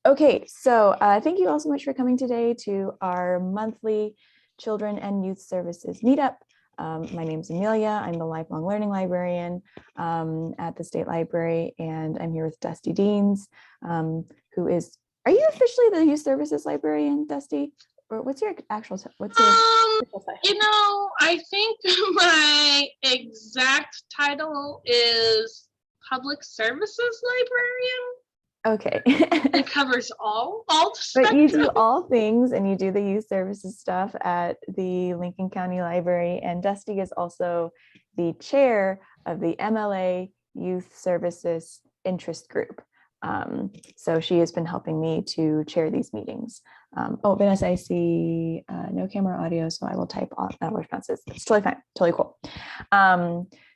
Okay, so thank you all so much for coming today to our monthly Children and Youth Services meetup. My name is Amelia. I'm the lifelong learning librarian at the State Library, and I'm here with Dusty Deans, who is, are you officially the Youth Services librarian, Dusty? Or what's your actual, you know, I think my exact title is Public Services Librarian. Okay. It covers all the But you spectrum. do all things, and you do the youth services stuff at the Lincoln County Library. And Dusty is also the chair of the MLA Youth Services Interest Group. So she has been helping me to chair these meetings. Oh, Vanessa, I see no camera audio, so I will type all responses. It's totally fine, totally cool.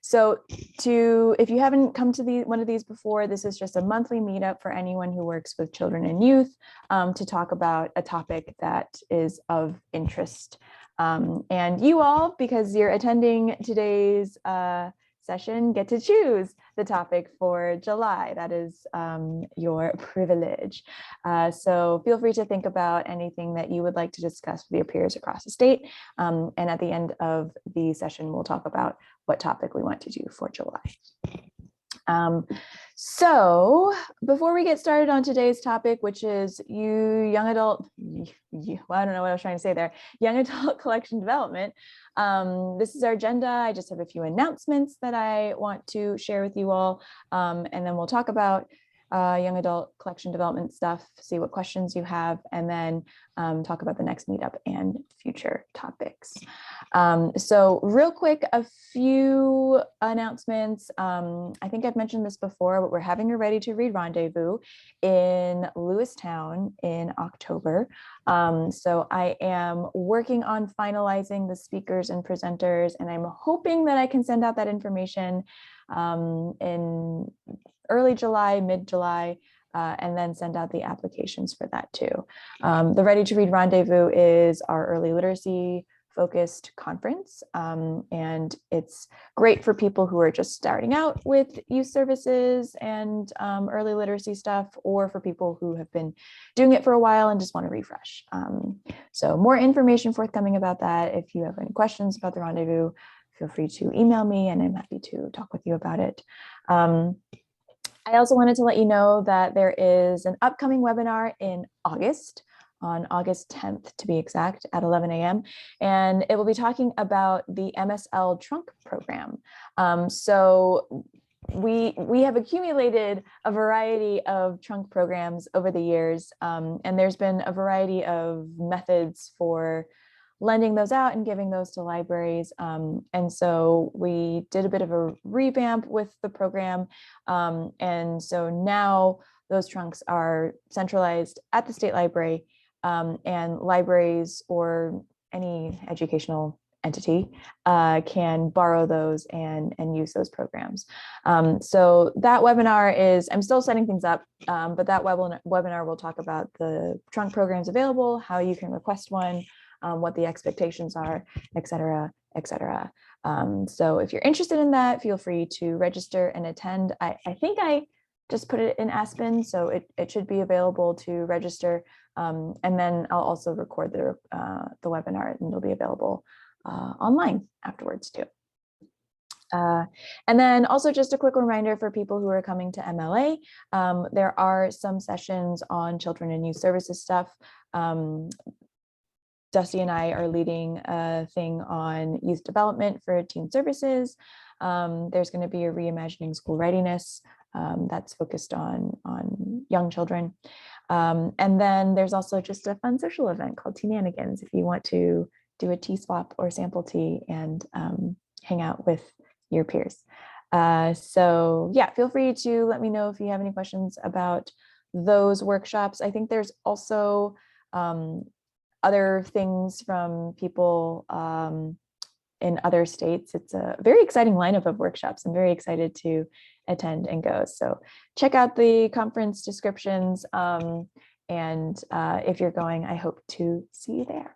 So if you haven't come to one of these before, this is just a monthly meetup for anyone who works with children and youth to talk about a topic that is of interest. And you all, because you're attending today's session, get to choose the topic for July. That is your privilege. So feel free to think about anything that you would like to discuss with your peers across the state. And at the end of the session, we'll talk about what topic we want to do for July. So before we get started on today's topic, which is young adult, well, I don't know what I was trying to say there, young adult collection development. This is our agenda. I just have a few announcements that I want to share with you all. And then we'll talk about young adult collection development stuff, see what questions you have, and then talk about the next meetup and future topics. So real quick, a few announcements. I think I've mentioned this before, but we're having a Ready to Read rendezvous in Lewistown in October. So I am working on finalizing the speakers and presenters, and I'm hoping that I can send out that information in early July, mid-July, and then send out the applications for that too. The Ready to Read Rendezvous is our early literacy focused conference, and it's great for people who are just starting out with youth services and early literacy stuff, or for people who have been doing it for a while and just want to refresh. So more information forthcoming about that. If you have any questions about the rendezvous, feel free to email me and I'm happy to talk with you about it. I also wanted to let you know that there is an upcoming webinar in August, on August 10th to be exact, at 11 a.m. And it will be talking about the MSL trunk program. So we have accumulated a variety of trunk programs over the years, and there's been a variety of methods for lending those out and giving those to libraries. And so we did a bit of a revamp with the program. And so now those trunks are centralized at the State Library, and libraries or any educational entity can borrow those and use those programs. So that webinar is, I'm still setting things up, but that webinar will talk about the trunk programs available, how you can request one, what the expectations are, et cetera, et cetera. So if you're interested in that, feel free to register and attend. I think I just put it in Aspen, so it should be available to register. And then I'll also record the webinar, and it'll be available online afterwards too. And then also just a quick reminder for people who are coming to MLA, there are some sessions on children and youth services stuff. Dusty and I are leading a thing on youth development for teen services. There's going to be a reimagining school readiness that's focused on young children. And then there's also just a fun social event called Teenanigans if you want to do a tea swap or sample tea and hang out with your peers. So yeah, feel free to let me know if you have any questions about those workshops. I think there's also other things from people in other states. It's a very exciting lineup of workshops. I'm very excited to attend and go. So check out the conference descriptions. And if you're going, I hope to see you there.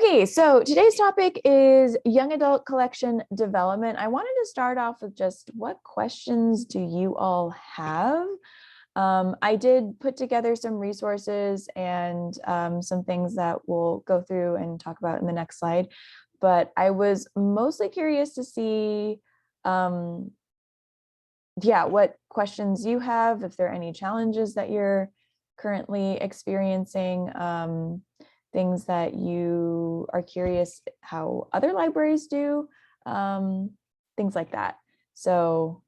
Okay, so today's topic is young adult collection development. I wanted to start off with just what questions do you all have? I did put together some resources and some things that we'll go through and talk about in the next slide, but I was mostly curious to see what questions you have, if there are any challenges that you're currently experiencing, things that you are curious how other libraries do, things like that. So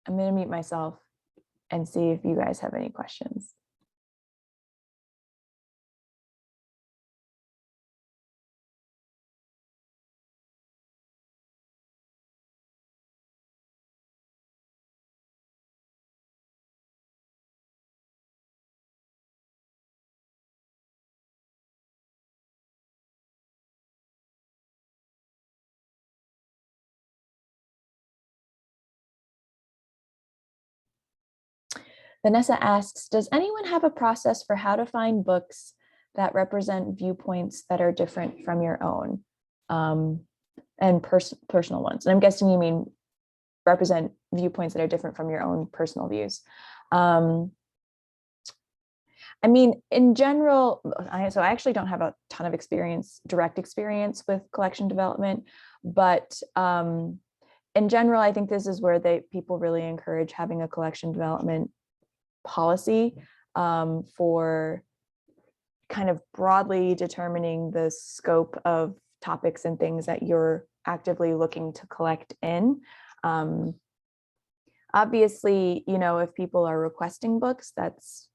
I'm going to mute myself and see if you guys have any questions. Vanessa asks, does anyone have a process for how to find books that represent viewpoints that are different from your own, and personal ones? And I'm guessing you mean represent viewpoints that are different from your own personal views. I mean, in general, so I actually don't have a ton of direct experience with collection development, but in general, I think this is where people really encourage having a collection development policy for kind of broadly determining the scope of topics and things that you're actively looking to collect in. Obviously, if people are requesting books, that's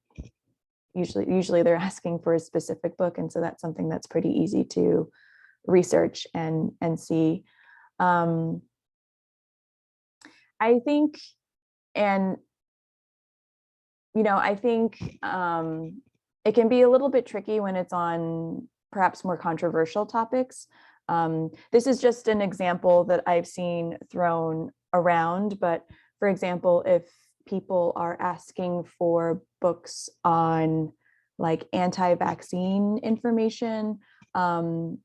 usually they're asking for a specific book, and so that's something that's pretty easy to research and see. I think, and I think it can be a little bit tricky when it's on perhaps more controversial topics. This is just an example that I've seen thrown around, but for example, if people are asking for books on like anti-vaccine information, and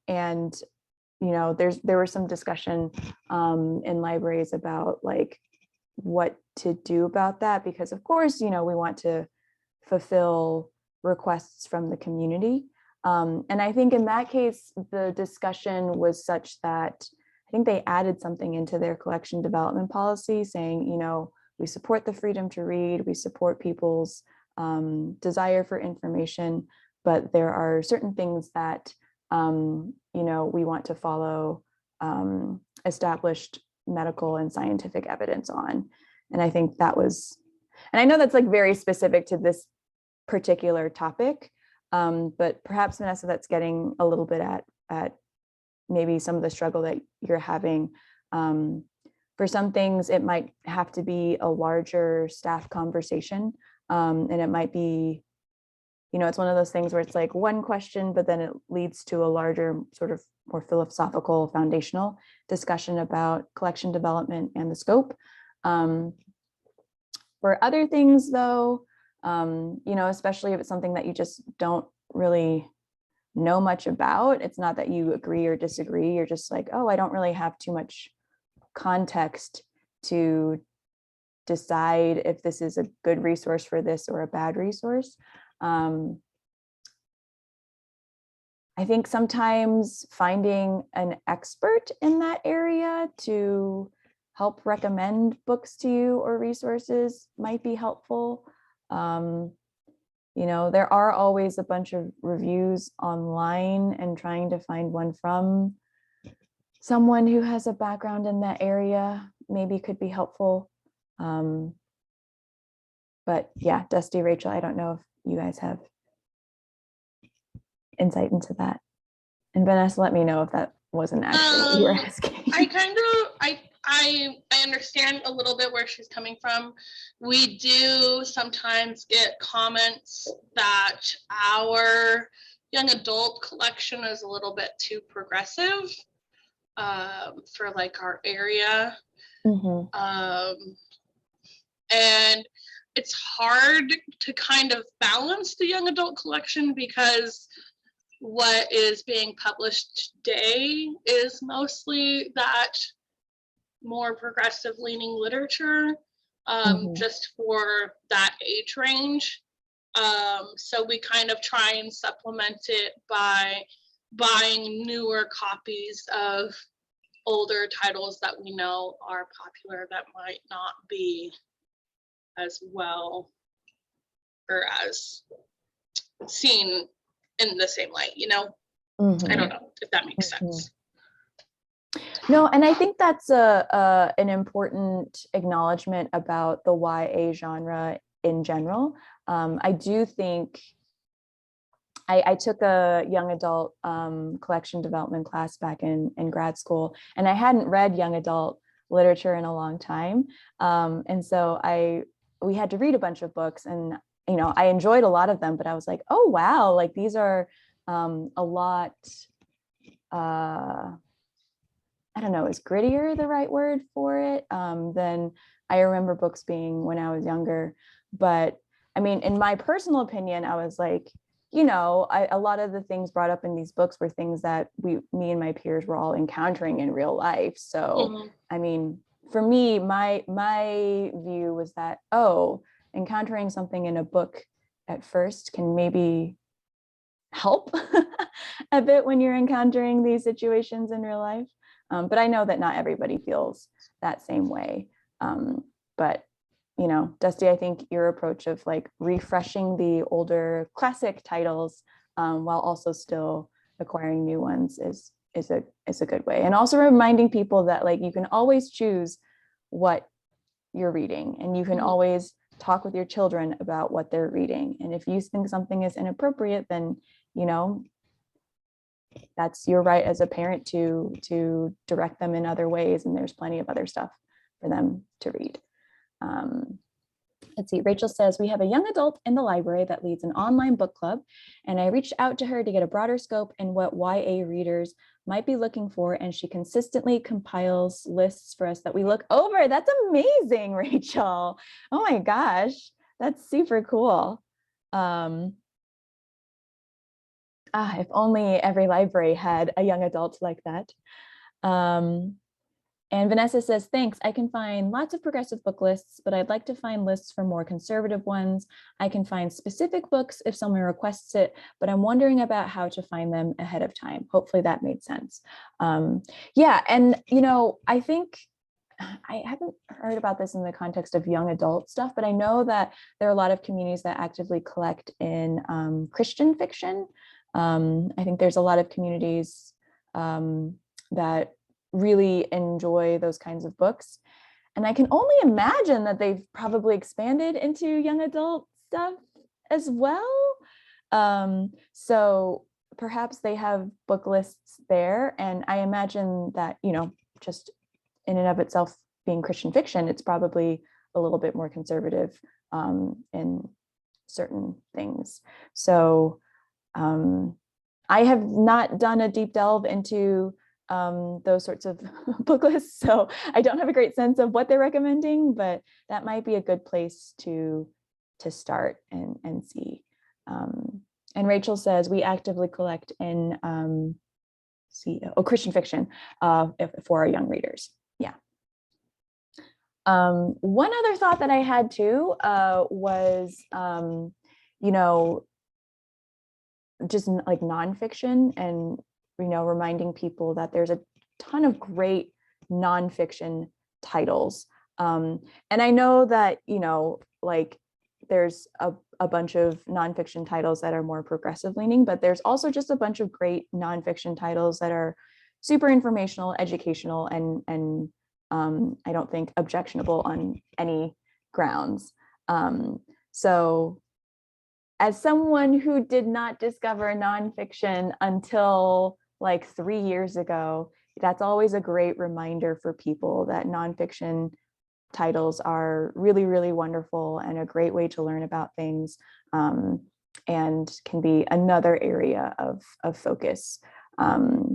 there was some discussion in libraries about like what to do about that, because of course, we want to fulfill requests from the community. And I think in that case, the discussion was such that I think they added something into their collection development policy saying, we support the freedom to read, we support people's desire for information, but there are certain things that, we want to follow established medical and scientific evidence on. And I think that was, and I know that's like very specific to this particular topic, but perhaps Vanessa, that's getting a little bit at maybe some of the struggle that you're having. For some things, it might have to be a larger staff conversation, and it might be, it's one of those things where it's like one question, but then it leads to a larger sort of more philosophical foundational discussion about collection development and the scope. For other things though, especially if it's something that you just don't really know much about, it's not that you agree or disagree, you're just like, oh, I don't really have too much context to decide if this is a good resource for this or a bad resource. I think sometimes finding an expert in that area to help recommend books to you or resources might be helpful. There are always a bunch of reviews online, and trying to find one from someone who has a background in that area maybe could be helpful. But yeah, Dusty, Rachel, I don't know if you guys have insight into that. And Vanessa, let me know if that wasn't actually what you were asking. I understand a little bit where she's coming from. We do sometimes get comments that our young adult collection is a little bit too progressive for like our area. Mm-hmm. And it's hard to kind of balance the young adult collection because what is being published today is mostly that more progressive leaning literature, just for that age range. So we kind of try and supplement it by buying newer copies of older titles that we know are popular that might not be as well or as seen in the same light, you know? I don't know if that makes sense. No, and I think that's an important acknowledgement about the YA genre in general. I do think I took a young adult collection development class back in grad school, and I hadn't read young adult literature in a long time. And so we had to read a bunch of books, and I enjoyed a lot of them, but I was like, oh wow, like these are a lot, I don't know, is grittier the right word for it than I remember books being when I was younger. But I mean, in my personal opinion, I was like, a lot of the things brought up in these books were things that me and my peers were all encountering in real life. So, I mean, for me, my view was that, encountering something in a book at first can maybe help a bit when you're encountering these situations in real life. But I know that not everybody feels that same way. But Dusty, I think your approach of like refreshing the older classic titles while also still acquiring new ones is a good way. And also reminding people that like you can always choose what you're reading, and you can always talk with your children about what they're reading. And if you think something is inappropriate, then that's your right as a parent to direct them in other ways. And there's plenty of other stuff for them to read. Let's see, Rachel says, we have a young adult in the library that leads an online book club, and I reached out to her to get a broader scope in what YA readers might be looking for, and she consistently compiles lists for us that we look over. That's amazing, Rachel. Oh my gosh, that's super cool. If only every library had a young adult like that. And Vanessa says, thanks, I can find lots of progressive book lists, but I'd like to find lists for more conservative ones. I can find specific books if someone requests it, but I'm wondering about how to find them ahead of time. Hopefully that made sense. Yeah, and I think I haven't heard about this in the context of young adult stuff, but I know that there are a lot of communities that actively collect in Christian fiction. I think there's a lot of communities that really enjoy those kinds of books. And I can only imagine that they've probably expanded into young adult stuff as well. So perhaps they have book lists there. And I imagine that, just in and of itself being Christian fiction, it's probably a little bit more conservative in certain things. So I have not done a deep delve into those sorts of book lists, so I don't have a great sense of what they're recommending, but that might be a good place to start and see. And Rachel says we actively collect in Christian fiction for our young readers. Yeah. One other thought that I had too was just like nonfiction, and reminding people that there's a ton of great nonfiction titles. And I know that, like there's a bunch of nonfiction titles that are more progressive leaning, but there's also just a bunch of great nonfiction titles that are super informational, educational, and I don't think objectionable on any grounds. So as someone who did not discover nonfiction until like 3 years ago, that's always a great reminder for people that nonfiction titles are really, really wonderful and a great way to learn about things, and can be another area of focus,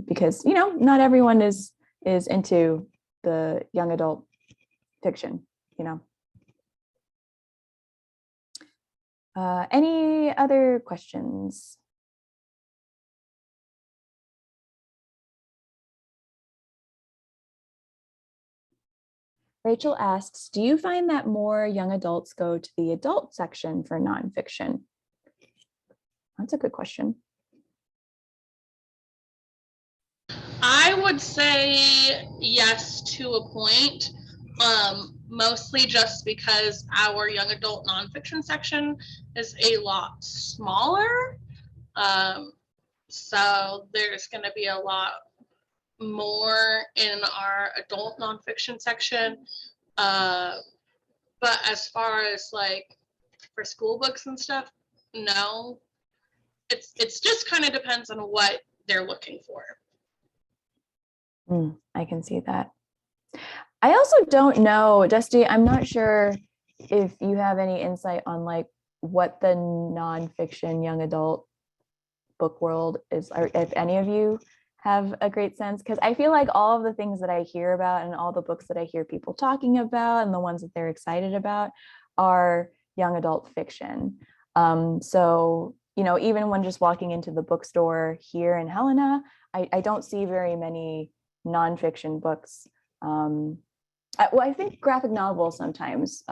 because not everyone is into the young adult fiction. Any other questions? Rachel asks, do you find that more young adults go to the adult section for nonfiction? That's a good question. I would say yes to a point, mostly just because our young adult nonfiction section is a lot smaller. So there's going to be a lot more in our adult nonfiction section. But as far as like for school books and stuff, no. It's just kind of depends on what they're looking for. I can see that. I also don't know, Dusty, I'm not sure if you have any insight on like what the nonfiction young adult book world is, or if any of you have a great sense, because I feel like all of the things that I hear about and all the books that I hear people talking about and the ones that they're excited about are young adult fiction. So, you know, even when just walking into the bookstore here in Helena, I don't see very many nonfiction books. Well, I think graphic novels sometimes,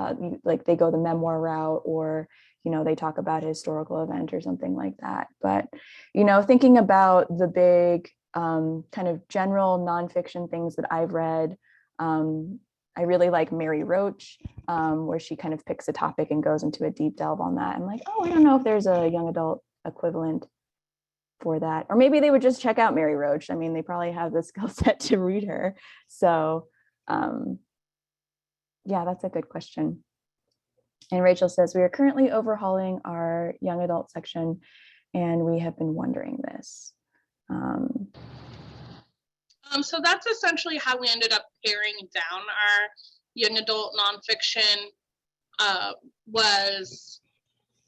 like they go the memoir route, or, you know, they talk about a historical event or something like that. But, you know, thinking about the big kind of general nonfiction things that I've read, I really like Mary Roach, where she kind of picks a topic and goes into a deep delve on that. I'm like, oh, I don't know if there's a young adult equivalent for that. Or maybe they would just check out Mary Roach. I mean, they probably have the skill set to read her. So yeah, that's a good question. And Rachel says, we are currently overhauling our young adult section, and we have been wondering this. So that's essentially how we ended up paring down our young adult nonfiction, was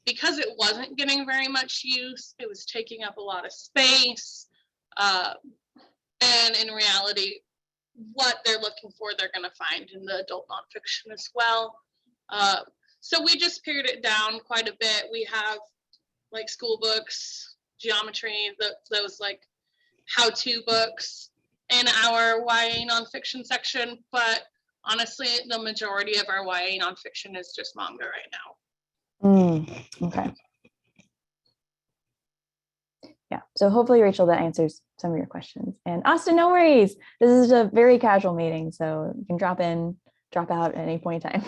because it wasn't getting very much use. It was taking up a lot of space. And in reality, what they're looking for, they're going to find in the adult nonfiction as well. So we just pared it down quite a bit. We have like school books, geometry, those like how-to books in our YA nonfiction section, but honestly, the majority of our YA nonfiction is just manga right now. Okay. Yeah, so hopefully, Rachel, that answers some of your questions. And Austin, no worries. This is a very casual meeting, so you can drop in, drop out at any point in time.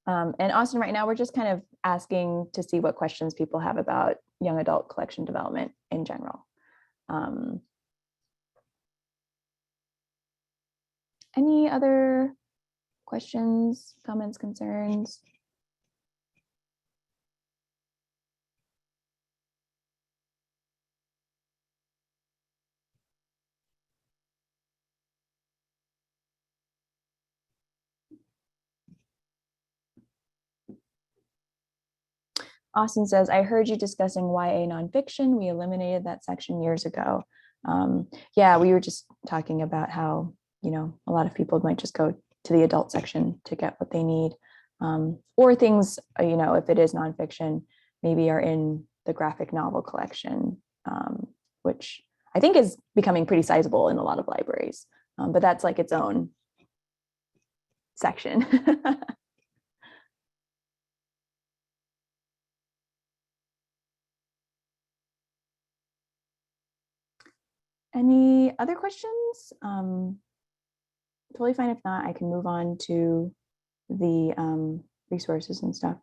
And Austin, right now, we're just kind of asking to see what questions people have about young adult collection development in general. Any other questions, comments, concerns? Austin says, I heard you discussing YA nonfiction. We eliminated that section years ago. Yeah, we were just talking about how, you know, a lot of people might just go to the adult section to get what they need. Or things, you know, if it is nonfiction, maybe are in the graphic novel collection, which I think is becoming pretty sizable in a lot of libraries. But that's like its own section. Any other questions? Totally fine. If not, I can move on to the resources and stuff.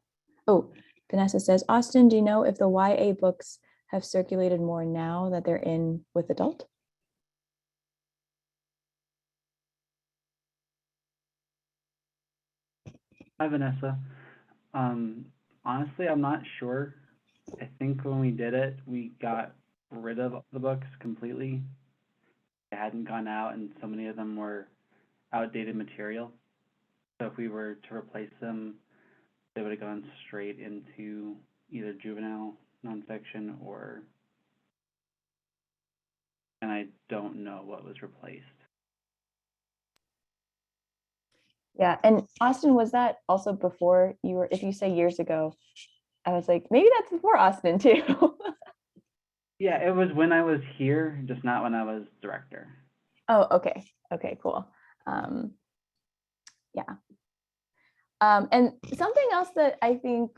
Oh, Vanessa says, Austin, do you know if the YA books have circulated more now that they're in with adult? Hi, Vanessa. Honestly, I'm not sure. I think when we did it, we got rid of the books completely. They hadn't gone out, and so many of them were outdated material. So if we were to replace them, they would have gone straight into either juvenile nonfiction or, and I don't know what was replaced. Yeah, and Austin, was that also before you were, if you say years ago, I was like, maybe that's before Austin too. Yeah, it was when I was here, just not when I was director. Oh, okay. Okay, cool. Yeah. And something else that I think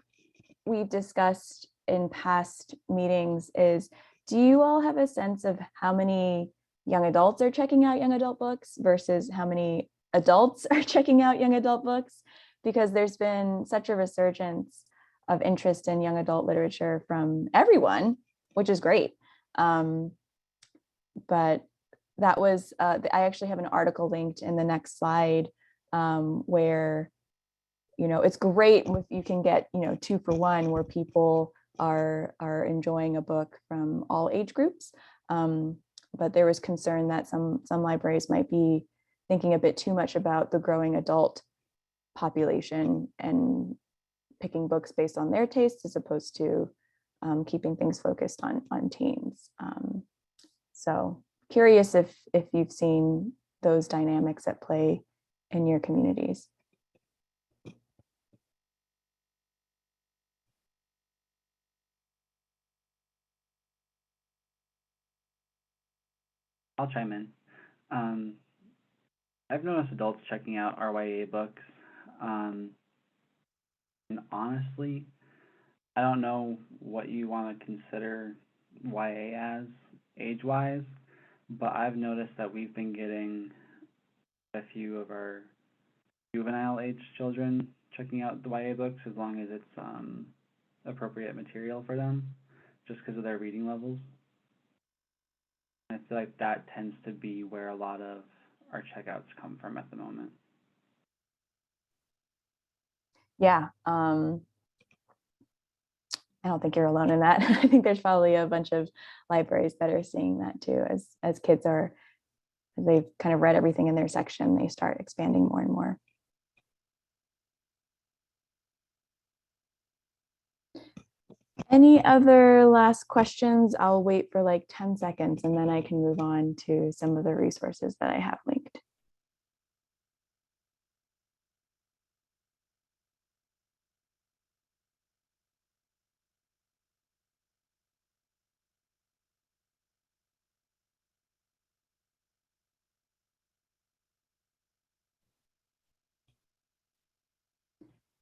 we've discussed in past meetings is, do you all have a sense of how many young adults are checking out young adult books versus how many adults are checking out young adult books? Because there's been such a resurgence of interest in young adult literature from everyone, which is great. But that was, I actually have an article linked in the next slide where, you know, it's great if you can get, you know, 2 for 1, where people are enjoying a book from all age groups. But there was concern that some libraries might be thinking a bit too much about the growing adult population and picking books based on their tastes as opposed to keeping things focused on teens. So curious if you've seen those dynamics at play in your communities. I'll chime in. I've noticed adults checking out RYA books. And honestly, I don't know what you want to consider YA as age-wise, but I've noticed that we've been getting a few of our juvenile age children checking out the YA books as long as it's appropriate material for them, just because of their reading levels. And I feel like that tends to be where a lot of our checkouts come from at the moment. Yeah, I don't think you're alone in that. I think there's probably a bunch of libraries that are seeing that too, as kids are, they've kind of read everything in their section, they start expanding more and more. Any other last questions? I'll wait for like 10 seconds and then I can move on to some of the resources that I have linked.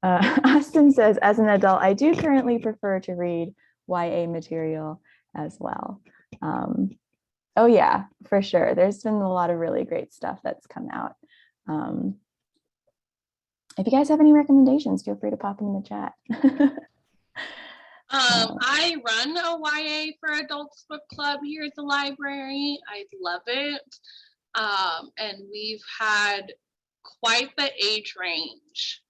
Austin says, as an adult, I do currently prefer to read YA material as well. Oh yeah, for sure. There's been a lot of really great stuff that's come out. If you guys have any recommendations, feel free to pop them in the chat. I run a YA for Adults book club here at the library. I love it. And we've had quite the age range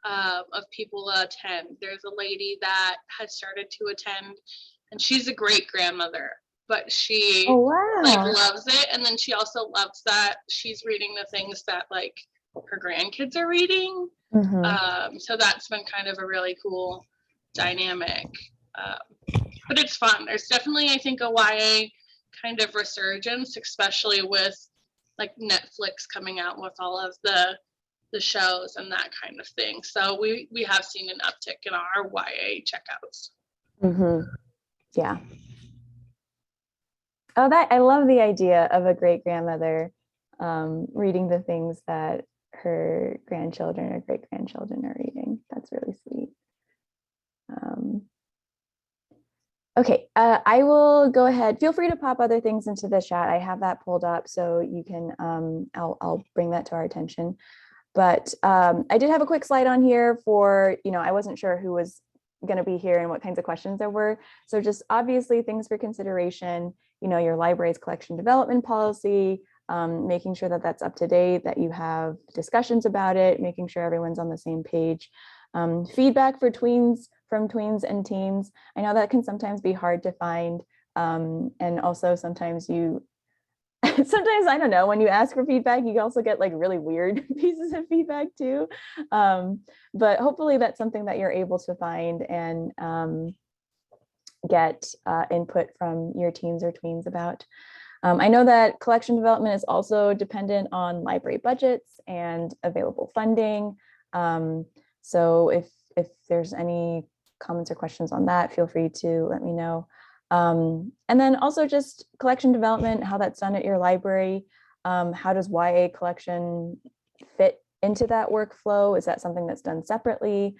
of people attend. There's a lady that has started to attend, and she's a great grandmother, but she like loves it. And then she also loves that she's reading the things that like her grandkids are reading. So that's been kind of a really cool dynamic. But it's fun. There's definitely, I think, a YA kind of resurgence, especially with like Netflix coming out with all of the shows and that kind of thing. So we have seen an uptick in our YA checkouts. Yeah. Oh, that I love the idea of a great grandmother reading the things that her grandchildren or great grandchildren are reading. That's really sweet. Okay, I will go ahead. Feel free to pop other things into the chat. I have that pulled up so you can, I'll bring that to our attention. But I did have a quick slide on here for, you know, I wasn't sure who was going to be here and what kinds of questions there were. So just obviously things for consideration, you know, your library's collection development policy, making sure that that's up to date, that you have discussions about it, making sure everyone's on the same page. Feedback for from tweens and teens. I know that can sometimes be hard to find. And also sometimes sometimes, I don't know, when you ask for feedback, you also get like really weird pieces of feedback too. But hopefully that's something that you're able to find and get input from your teens or tweens about. I know that collection development is also dependent on library budgets and available funding. So if there's any comments or questions on that, feel free to let me know. And then also just collection development, how that's done at your library. How does YA collection fit into that workflow? Is that something that's done separately?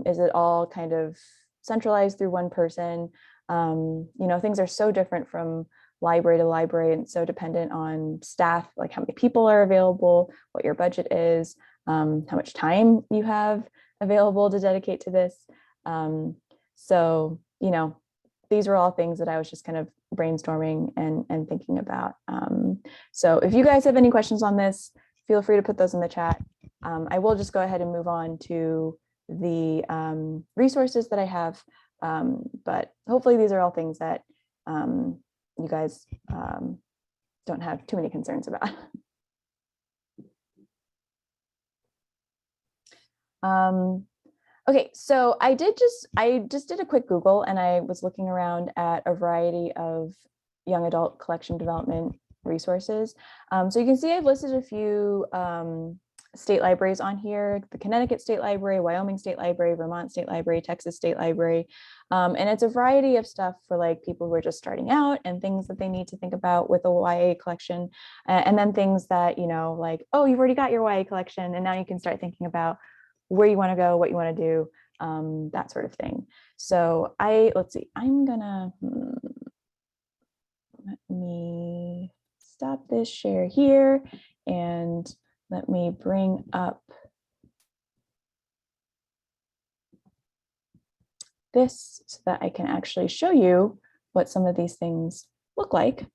Is it all kind of centralized through one person? Things are so different from library to library and so dependent on staff, like how many people are available, what your budget is, how much time you have available to dedicate to this. So, these were all things that I was just kind of brainstorming and thinking about. So if you guys have any questions on this, feel free to put those in the chat. I will just go ahead and move on to the resources that I have. But hopefully these are all things that you guys don't have too many concerns about. Okay, so I just did a quick Google and I was looking around at a variety of young adult collection development resources. So you can see I've listed a few state libraries on here: the Connecticut State Library, Wyoming State Library, Vermont State Library, Texas State Library. And it's a variety of stuff for like people who are just starting out and things that they need to think about with a YA collection. And then things that, like, oh, you've already got your YA collection and now you can start thinking about where you want to go, what you want to do, that sort of thing. So let's see, I'm gonna, let me stop this share here and let me bring up this so that I can actually show you what some of these things look like.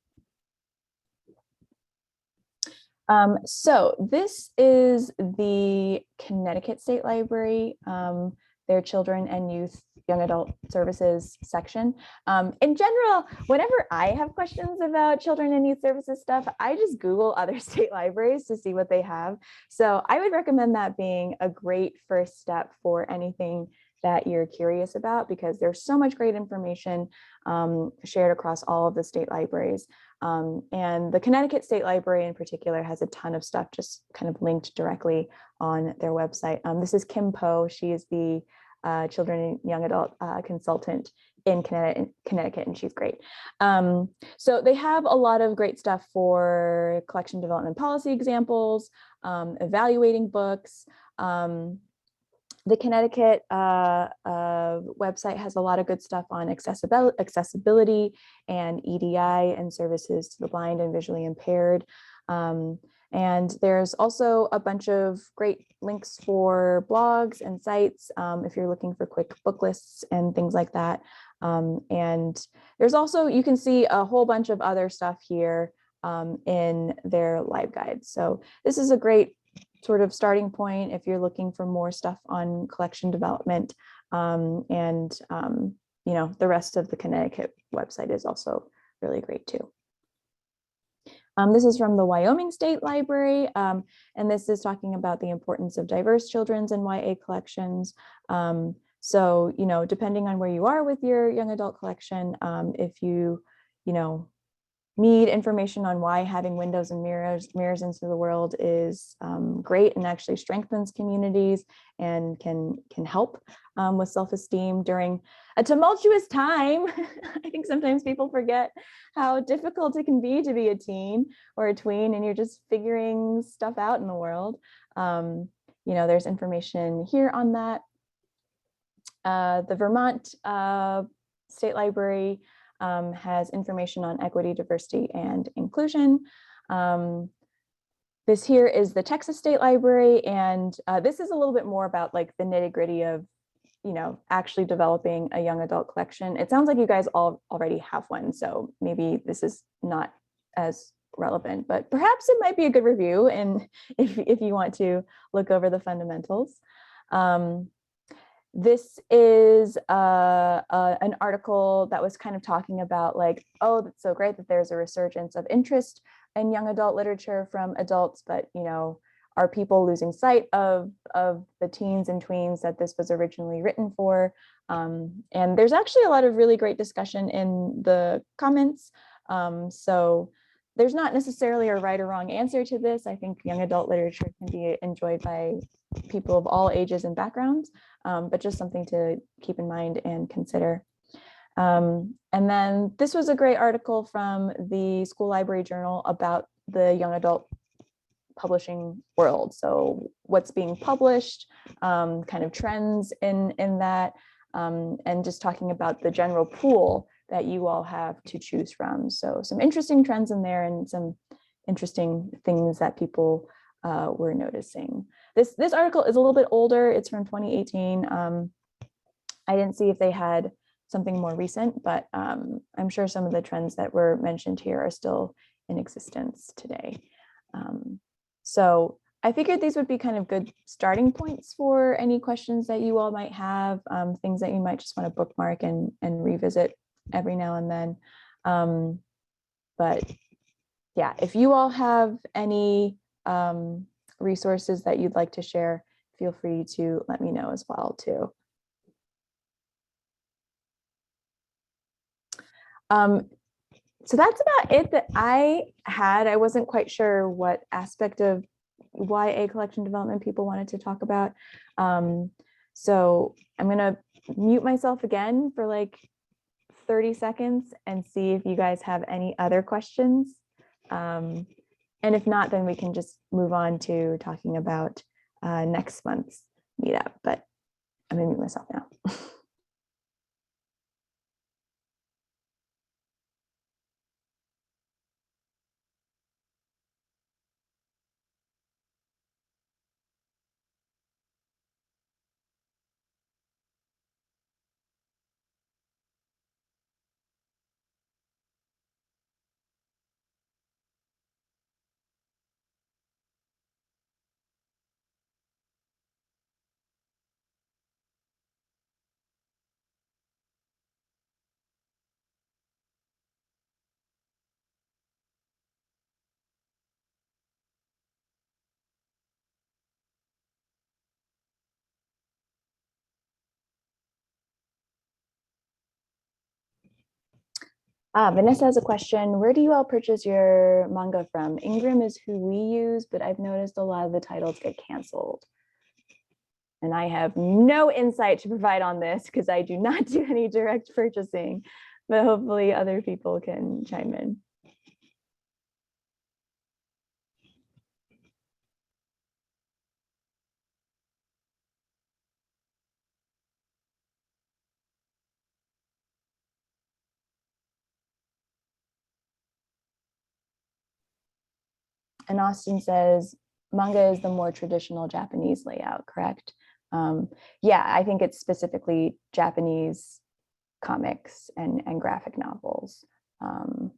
So this is the Connecticut State Library, their children and youth young adult services section. In general, whenever I have questions about children and youth services stuff, I just Google other state libraries to see what they have. So I would recommend that being a great first step for anything that you're curious about, because there's so much great information shared across all of the state libraries. And the Connecticut State Library in particular has a ton of stuff just kind of linked directly on their website. This is Kim Poe. She is the children and young adult consultant in Connecticut, and she's great. So they have a lot of great stuff for collection development policy examples, evaluating books. The Connecticut website has a lot of good stuff on accessibility and EDI and services to the blind and visually impaired. And there's also a bunch of great links for blogs and sites if you're looking for quick book lists and things like that. And there's also, you can see a whole bunch of other stuff here in their live guides. So this is a great sort of starting point if you're looking for more stuff on collection development. The rest of the Connecticut website is also really great too. This is from the Wyoming State Library, and this is talking about the importance of diverse children's and YA collections. So, depending on where you are with your young adult collection, if you need information on why having windows and mirrors into the world is great and actually strengthens communities and can help with self-esteem during a tumultuous time. I think sometimes people forget how difficult it can be to be a teen or a tween and you're just figuring stuff out in the world. There's information here on that. The Vermont State Library has information on equity, diversity, and inclusion. This here is the Texas State Library, and this is a little bit more about like the nitty-gritty of, actually developing a young adult collection. It sounds like you guys all already have one, so maybe this is not as relevant, but perhaps it might be a good review, and if you want to look over the fundamentals. This is an article that was kind of talking about like, oh, that's so great that there's a resurgence of interest in young adult literature from adults, but are people losing sight of the teens and tweens that this was originally written for? And there's actually a lot of really great discussion in the comments. So there's not necessarily a right or wrong answer to this. I think young adult literature can be enjoyed by people of all ages and backgrounds, but just something to keep in mind and consider. And then this was a great article from the School Library Journal about the young adult publishing world. So what's being published, kind of trends in that, and just talking about the general pool that you all have to choose from. So some interesting trends in there and some interesting things that people were noticing. This article is a little bit older. It's from 2018. I didn't see if they had something more recent, but I'm sure some of the trends that were mentioned here are still in existence today. So I figured these would be kind of good starting points for any questions that you all might have, things that you might just want to bookmark and revisit every now and then. But yeah, if you all have any resources that you'd like to share, feel free to let me know as well too. So that's about it that I had. I wasn't quite sure what aspect of YA collection development people wanted to talk about. So I'm gonna mute myself again for like 30 seconds and see if you guys have any other questions. And if not, then we can just move on to talking about next month's meetup, but I'm gonna mute myself now. Vanessa has a question. Where do you all purchase your manga from? Ingram is who we use, but I've noticed a lot of the titles get canceled. And I have no insight to provide on this because I do not do any direct purchasing, but hopefully other people can chime in. And Austin says, manga is the more traditional Japanese layout, correct? Yeah, I think it's specifically Japanese comics and graphic novels. And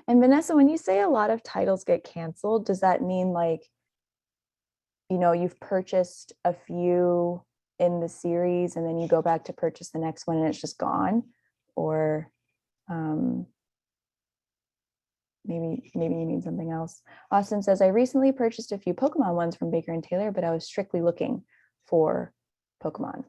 Vanessa, when you say a lot of titles get canceled, does that mean like, you know, you've purchased a few in the series and then you go back to purchase the next one and it's just gone? Or maybe you mean something else. Austin says, I recently purchased a few Pokemon ones from Baker and Taylor, but I was strictly looking for Pokemon.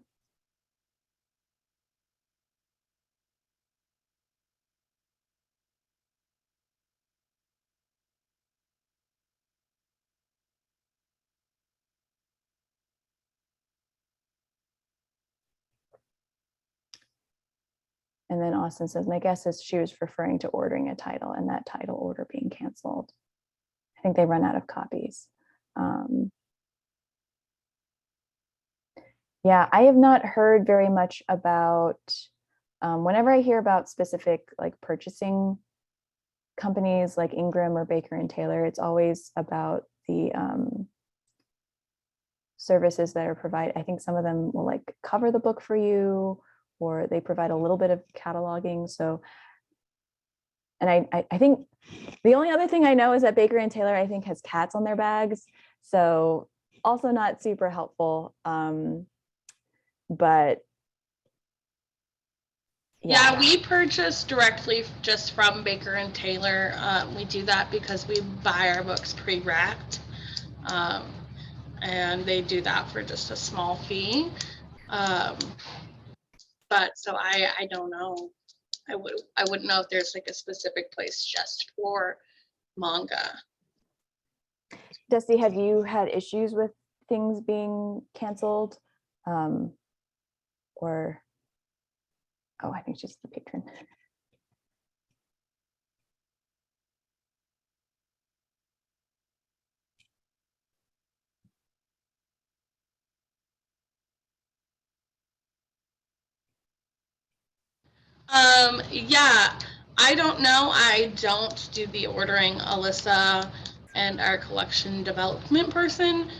And then Austin says, my guess is she was referring to ordering a title and that title order being canceled. I think they run out of copies. Yeah, I have not heard very much about, whenever I hear about specific like purchasing companies like Ingram or Baker and Taylor, it's always about the services that are provided. I think some of them will like cover the book for you, or they provide a little bit of cataloging. So, and I think the only other thing I know is that Baker and Taylor, I think, has cats on their bags. So also not super helpful. But yeah, we purchase directly just from Baker and Taylor. We do that because we buy our books pre-wrapped, and they do that for just a small fee. But so I don't know. I wouldn't know if there's like a specific place just for manga. Dusty, have you had issues with things being canceled? Or, oh, I think she's the patron. Yeah, I don't know. I don't do the ordering. Alyssa and our collection development person,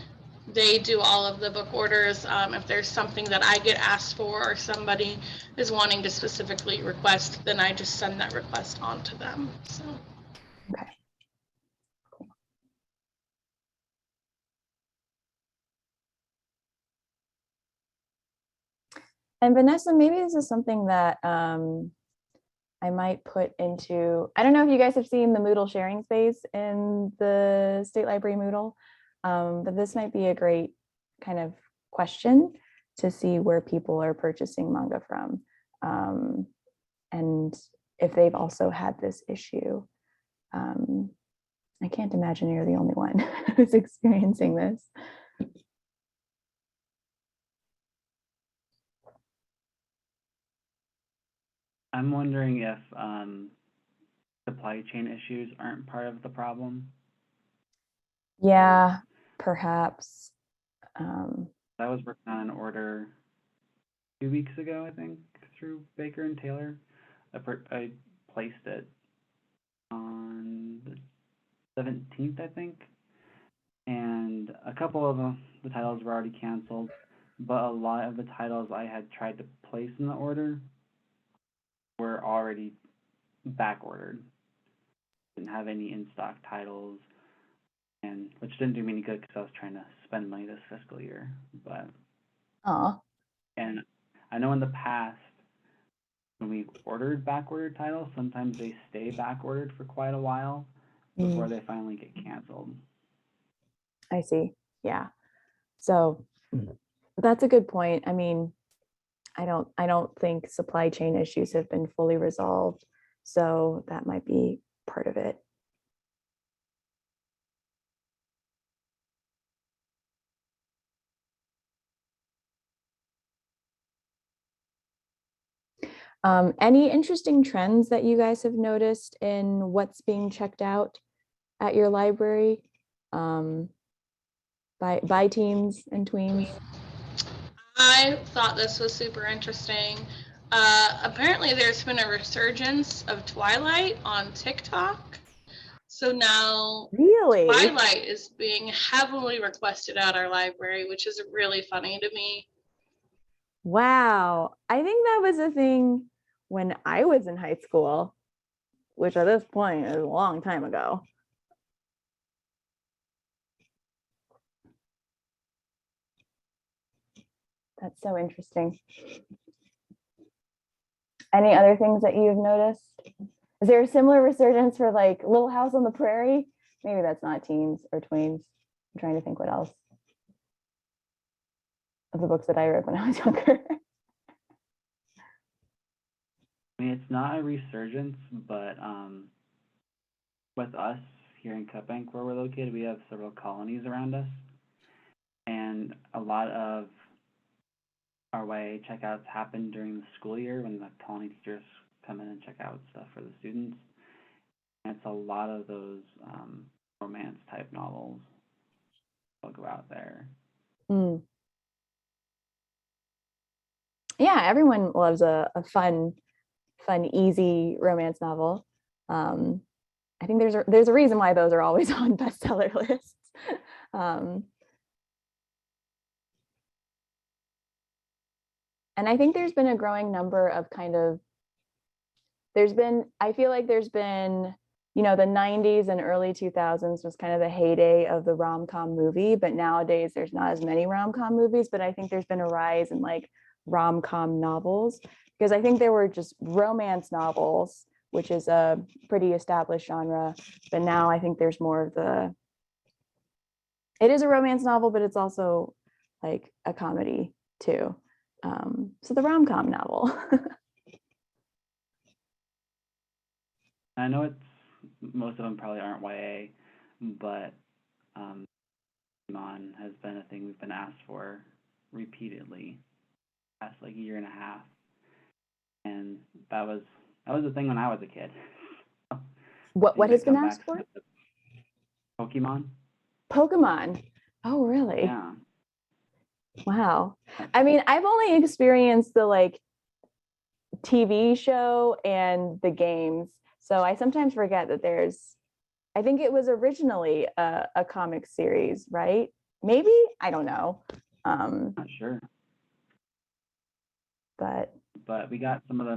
they do all of the book orders. If there's something that I get asked for or somebody is wanting to specifically request, then I just send that request on to them. So. Okay. And Vanessa, maybe this is something that I might put into, I don't know if you guys have seen the Moodle sharing space in the State Library Moodle, but this might be a great kind of question to see where people are purchasing manga from, and if they've also had this issue. I can't imagine you're the only one who's experiencing this. I'm wondering if supply chain issues aren't part of the problem. Yeah, perhaps. I was working on an order 2 weeks ago, I think, through Baker and Taylor. I placed it on the 17th, I think, and a couple of the titles were already canceled, but a lot of the titles I had tried to place in the order were already back ordered. Didn't have any in-stock titles, and which didn't do me any good because I was trying to spend money this fiscal year. But and I know in the past when we ordered back ordered titles, sometimes they stay back ordered for quite a while before they finally get canceled. I see. Yeah. So that's a good point. I mean, I don't think supply chain issues have been fully resolved. So that might be part of it. Any interesting trends that you guys have noticed in what's being checked out at your library by teens and tweens? I thought this was super interesting. Apparently there's been a resurgence of Twilight on TikTok. So now Really? Twilight is being heavily requested at our library, which is really funny to me. Wow. I think that was a thing when I was in high school, which at this point is a long time ago. That's so interesting. Any other things that you've noticed? Is there a similar resurgence for like Little House on the Prairie? Maybe that's not teens or tweens. I'm trying to think what else of the books that I read when I was younger. I mean, it's not a resurgence, but with us here in Cut Bank, where we're located, we have several colonies around us, and a lot of our YA checkouts happen during the school year when the colony teachers come in and check out stuff for the students. And it's a lot of those romance type novels will go out there. Yeah, everyone loves a fun, easy romance novel. I think there's a reason why those are always on bestseller lists. And I think there's been a growing number of I feel like there's been, the 90s and early 2000s was kind of the heyday of the rom-com movie, but nowadays there's not as many rom-com movies, but I think there's been a rise in like rom-com novels, because I think there were just romance novels, which is a pretty established genre, but now I think there's more of it is a romance novel, but it's also like a comedy too. So the rom-com novel. I know most of them probably aren't YA, but Pokemon has been a thing we've been asked for repeatedly past like a year and a half, and that was the thing when I was a kid. What has been asked for? Pokemon. Pokemon. Oh, really? Yeah. Wow. I mean, I've only experienced the like TV show and the games, so I sometimes forget that I think it was originally a comic series, right? Maybe, I don't know. Not sure. But we got some of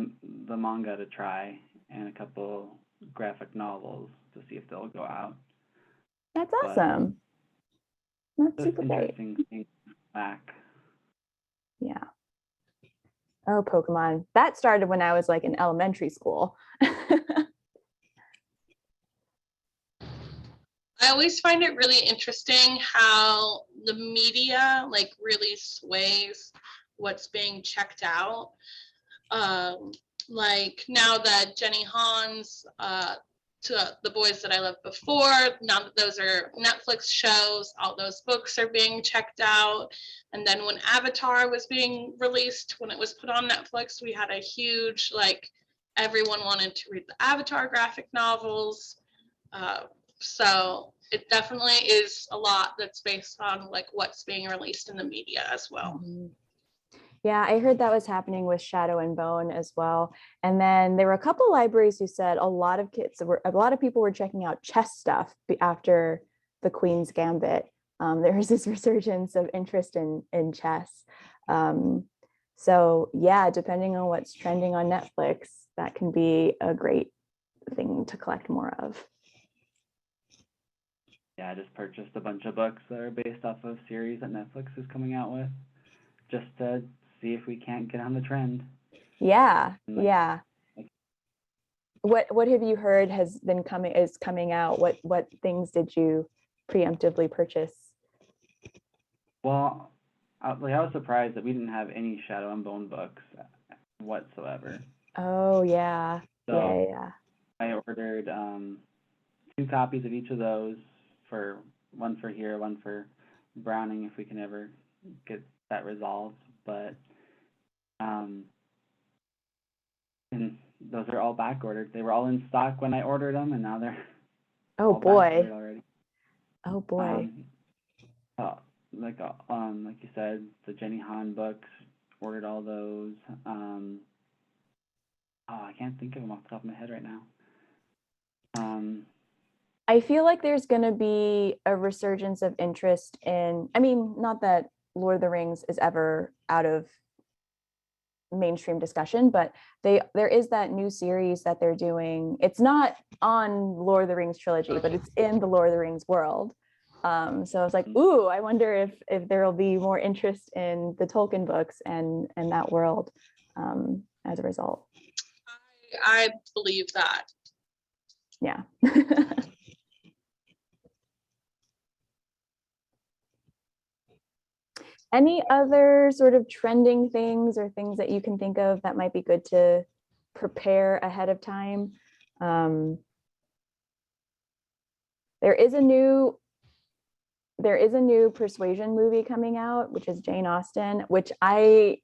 the manga to try and a couple graphic novels to see if they'll go out. that's awesome. That's Just super great. interesting things back. Yeah. Oh, Pokemon. That started when I was like in elementary school. I always find it really interesting how the media like really sways what's being checked out. Like now that Jenny Han's to the boys that I loved before, now that those are Netflix shows, all those books are being checked out. And then when Avatar was being released, when it was put on Netflix, we had a huge, like, everyone wanted to read the Avatar graphic novels. So it definitely is a lot that's based on like what's being released in the media as well. Yeah, I heard that was happening with Shadow and Bone as well. And then there were a couple libraries who said a lot of people were checking out chess stuff after the Queen's Gambit. There was this resurgence of interest in chess. So yeah, depending on what's trending on Netflix, that can be a great thing to collect more of. Yeah, I just purchased a bunch of books that are based off of series that Netflix is coming out with, just to see if we can't get on the trend. Yeah, yeah. What have you heard is coming out? What things did you preemptively purchase? Well, I was surprised that we didn't have any Shadow and Bone books whatsoever. Oh yeah, So yeah. I ordered 2 copies of each of those, for one for here, one for Browning, if we can ever get that resolved. But and those are all back ordered. They were all in stock when I ordered them, and now they're oh all boy back ordered already. Oh boy. Like you said, the Jenny Han books, ordered all those. I can't think of them off the top of my head right now. I feel like there's going to be a resurgence of interest in, I mean, not that Lord of the Rings is ever out of mainstream discussion, but there is that new series that they're doing. It's not on Lord of the Rings trilogy, but it's in the Lord of the Rings world. So I was like, ooh, I wonder if there will be more interest in the Tolkien books and that world as a result. I believe that. Yeah. Any other sort of trending things or things that you can think of that might be good to prepare ahead of time? There is a new Persuasion movie coming out, which is Jane Austen, which I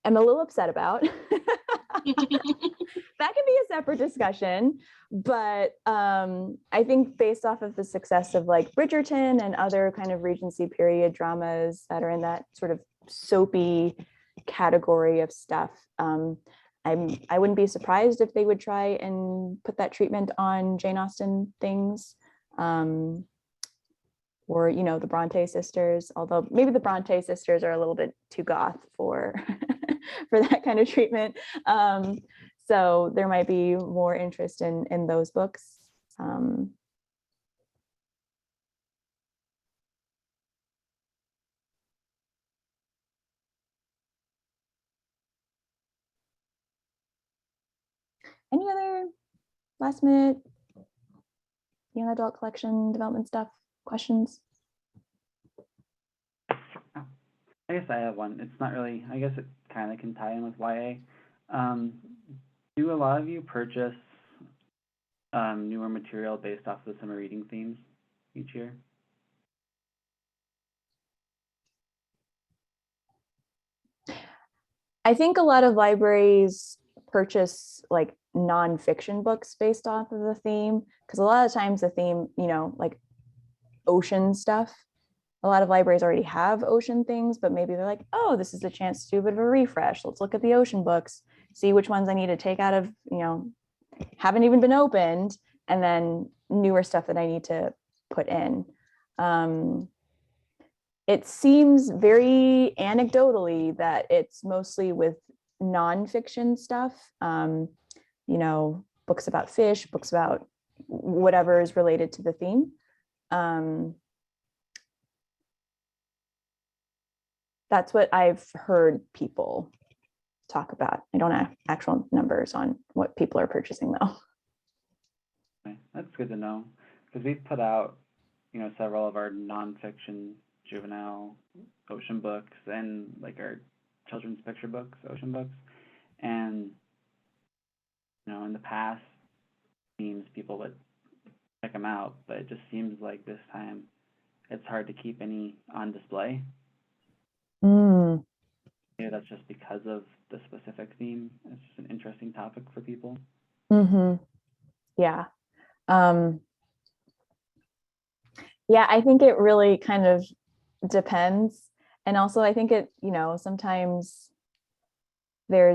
am a little upset about. That can be a separate discussion, but I think based off of the success of like Bridgerton and other kind of Regency period dramas that are in that sort of soapy category of stuff, I wouldn't be surprised if they would try and put that treatment on Jane Austen things, or the Bronte sisters. Although maybe the Bronte sisters are a little bit too goth for for that kind of treatment. So there might be more interest in those books. Any other last minute young adult collection development stuff, questions? I guess I have one. It's not really, I guess it kind of can tie in with YA. Do a lot of you purchase newer material based off the summer reading themes? each year. I think a lot of libraries purchase like nonfiction books based off of the theme, because a lot of times the theme, you know, like ocean stuff, a lot of libraries already have ocean things, but maybe they're like, oh, this is a chance to do a bit of a refresh. Let's look at the ocean books, see which ones I need to take out of, you know, haven't even been opened, and then newer stuff that I need to put in. It seems very anecdotally that it's mostly with nonfiction stuff, you know, books about fish, books about whatever is related to the theme. That's what I've heard people talk about. I don't have actual numbers on what people are purchasing though. Okay, that's good to know, because we've put out, you know, several of our nonfiction juvenile ocean books and like our children's picture books, ocean books, and you know, in the past, themes people would check them out, but it just seems like this time it's hard to keep any on display. Yeah, that's just because of the specific theme. It's just an interesting topic for people. Yeah. Yeah, I think it really kind of depends. And also I think it, you know, sometimes there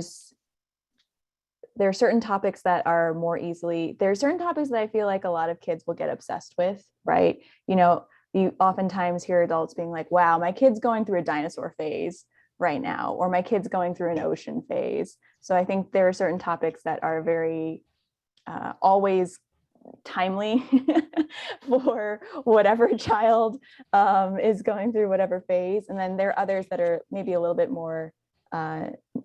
are certain topics that are more easily, there are certain topics that I feel like a lot of kids will get obsessed with, right? You know, you oftentimes hear adults being like, wow, my kid's going through a dinosaur phase right now, or my kid's going through an ocean phase. So I think there are certain topics that are very always timely for whatever child is going through whatever phase. And then there are others that are maybe a little bit more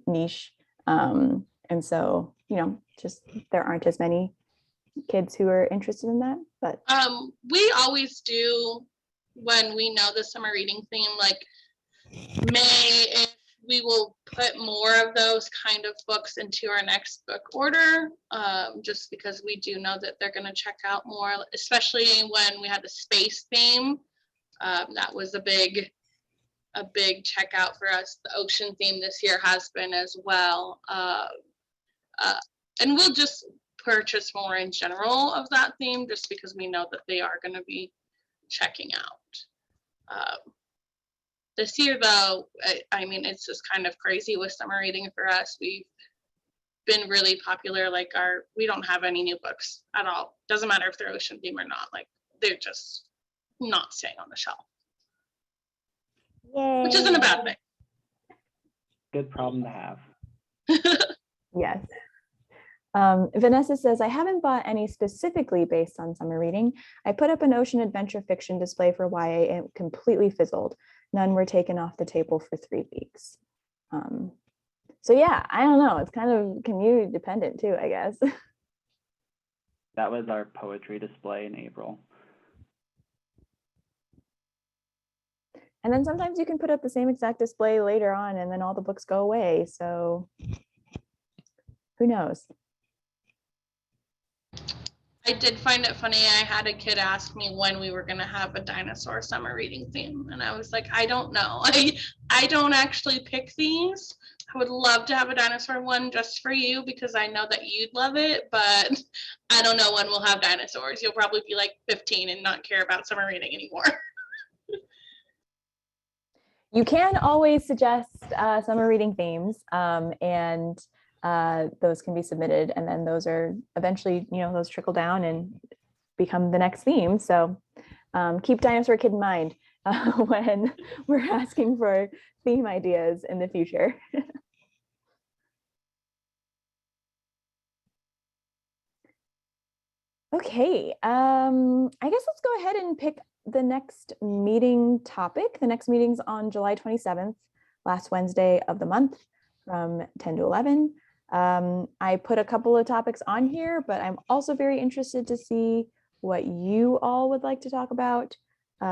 niche. And so, you know, just there aren't as many kids who are interested in that. But we always do, when we know the summer reading theme, like May, we will put more of those kind of books into our next book order, just because we do know that they're going to check out more, especially when we had the space theme. That was a big checkout for us. The ocean theme this year has been as well. And we'll just purchase more in general of that theme, just because we know that they are going to be checking out. This year, though, I mean, it's just kind of crazy with summer reading for us. We've been really popular. Like we don't have any new books at all. Doesn't matter if they're ocean theme or not. Like they're just not staying on the shelf. Yay. Which isn't a bad thing. Good problem to have. Yes. Vanessa says, I haven't bought any specifically based on summer reading. I put up an ocean adventure fiction display for YA and it completely fizzled. None were taken off the table for 3 weeks. So yeah, I don't know. It's kind of community dependent too, I guess. That was our poetry display in April. And then sometimes you can put up the same exact display later on and then all the books go away. So who knows? I did find it funny. I had a kid ask me when we were going to have a dinosaur summer reading theme. And I was like, I don't know. I don't actually pick these. I would love to have a dinosaur one just for you because I know that you'd love it. But I don't know when we'll have dinosaurs. You'll probably be like 15 and not care about summer reading anymore. You can always suggest summer reading themes and those can be submitted, and then those are eventually, you know, those trickle down and become the next theme. So keep Dinosaur Kid in mind when we're asking for theme ideas in the future. Okay, I guess let's go ahead and pick the next meeting topic. The next meeting's on July 27th, last Wednesday of the month from 10 to 11. I put a couple of topics on here, but I'm also very interested to see what you all would like to talk about. We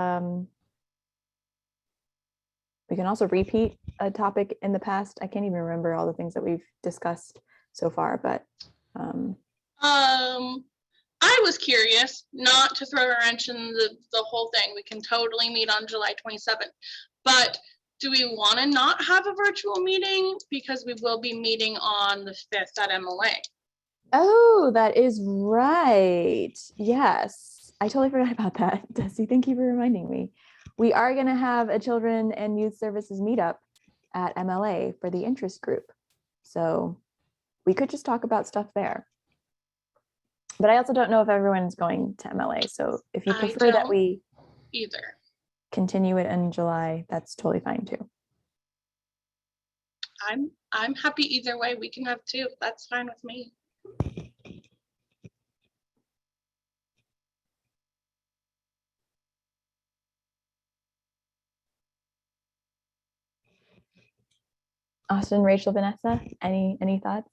can also repeat a topic in the past. I can't even remember all the things that we've discussed so far, but I was curious, not to throw a wrench in the whole thing. We can totally meet on July 27th. But do we want to not have a virtual meeting? Because we will be meeting on the 5th at MLA. Oh, that is right. Yes, I totally forgot about that. Desi, thank you for reminding me. We are going to have a children and youth services meetup at MLA for the interest group. So we could just talk about stuff there. But I also don't know if everyone's going to MLA. So if you prefer that we either continue it in July, that's totally fine too. I'm happy either way. We can have two. That's fine with me. Austin, Rachel, Vanessa, any thoughts?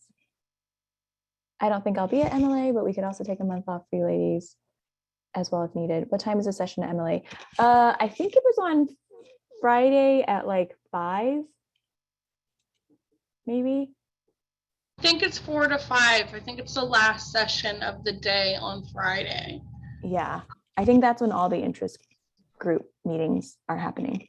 I don't think I'll be at MLA, but we could also take a month off for you ladies as well if needed. What time is the session at MLA? I think it was on Friday at like 5, maybe. I think it's 4 to 5. I think it's the last session of the day on Friday. Yeah, I think that's when all the interest group meetings are happening.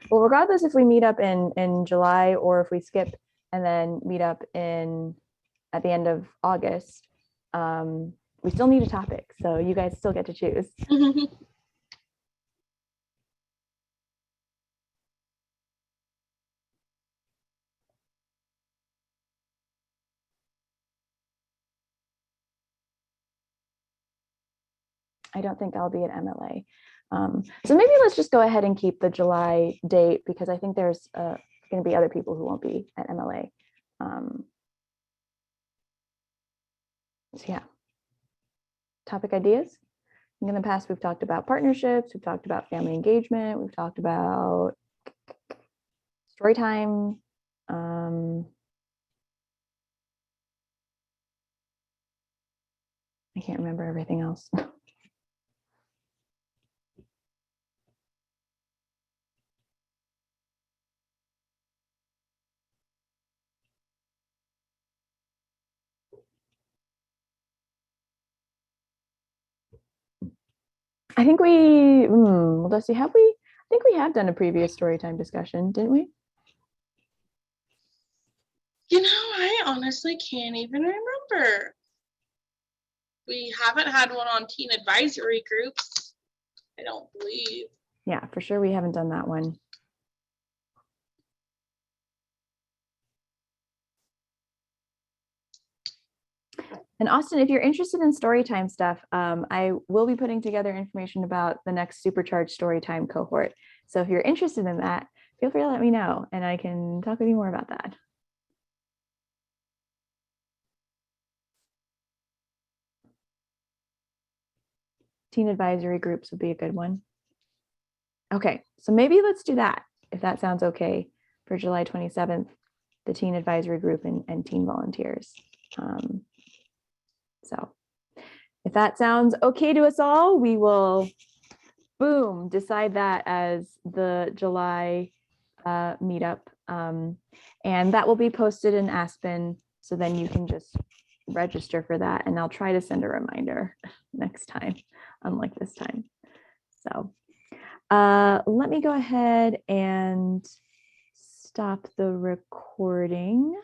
Well, regardless if we meet up in July or if we skip and then meet up at the end of August, we still need a topic. So you guys still get to choose. I don't think I'll be at MLA. So maybe let's just go ahead and keep the July date because I think there's going to be other people who won't be at MLA. So yeah. Topic ideas. In the past, we've talked about partnerships, we've talked about family engagement, we've talked about story time. I can't remember everything else. I think let's see, I think we have done a previous story time discussion, didn't we? You know, I honestly can't even remember. We haven't had one on teen advisory groups, I don't believe. Yeah, for sure we haven't done that one. And Austin, if you're interested in storytime stuff, I will be putting together information about the next Supercharged Storytime cohort. So if you're interested in that, feel free to let me know and I can talk with you more about that. Teen advisory groups would be a good one. Okay, so maybe let's do that, if that sounds okay, for July 27th, the teen advisory group and teen volunteers. So if that sounds okay to us all, we will, boom, decide that as the July meetup. And that will be posted in Aspen. So then you can just register for that. And I'll try to send a reminder next time, unlike this time. So let me go ahead and stop the recording.